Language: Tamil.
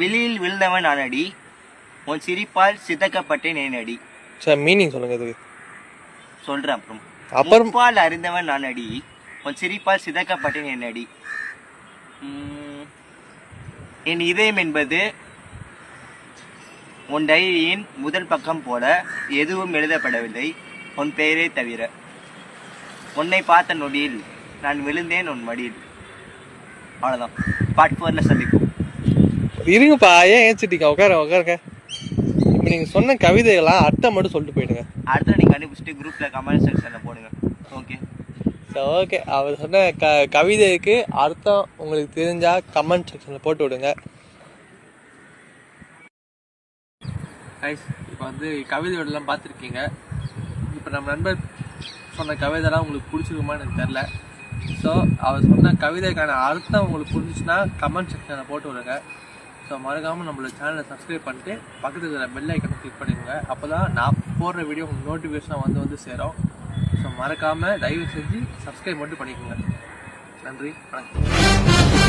விழியில் விழுந்தவன் நானடி, உன் சிரிப்பால் சிதைக்கப்பட்டேன் ஏனடி. சார் மீனிங் சொல்லுங்க இதுக்கு. சொல்றேன் அப்புறம். முப்பால் அறிந்தவன் நானடி, உன் சிரிப்பால் சிதைக்கப்பட்டேன் என்னடி. என் இதயம் என்பது உன் டைரியின் முதல் பக்கம் போல எதுவும் எழுதப்படவில்லை, உன் பெயரே தவிர. உன்னை பார்த்த நொடியில் நான் விழுந்தேன் உன் மடியில். அவ்வளோதான். பார்ட் 4ல சந்திப்போம். இருங்கப்பா, ஏன் ஏச்சிட்டீங்க? உட்காருங்க. இப்போ நீங்கள் சொன்ன கவிதைகளாம் அர்த்தம் மட்டும் சொல்லிட்டு போயிடுங்க. அடுத்த நீங்கள் கண்டுபிடிச்சிட்டு குரூப்பில் கமெண்ட் செக்ஷனில் போடுங்க. Okay okay. அவர் சொன்ன கவிதைக்கு அர்த்தம் உங்களுக்கு தெரிஞ்சால் கமெண்ட் செக்ஷனில் போட்டு விடுங்க. இப்போ கவிதையோடலாம் பார்த்துருக்கீங்க. இப்போ நம்ம நண்பர் சொன்ன கவிதைலாம் உங்களுக்கு பிடிச்சிருக்குமான்னு எனக்கு தெரில. ஸோ அவர் சொன்ன கவிதைக்கான அர்த்தம் உங்களுக்கு புரிஞ்சிச்சுன்னா கமெண்ட் செக்ஷனில் போட்டு விடுங்க. ஸோ மறக்காமல் நம்மளோட சேனலை சப்ஸ்கிரைப் பண்ணிட்டு பக்கத்தில் இருக்கிற பெல் ஐக்கனை கிளிக் பண்ணிடுங்க. அப்போ தான் நான் போடுற வீடியோ உங்களுக்கு நோட்டிஃபிகேஷனாக வந்து சேரும். ஸோ மறக்காமல் தயவு செஞ்சு சப்ஸ்கிரைப் மட்டும் பண்ணிக்கோங்க. நன்றி, வணக்கம்.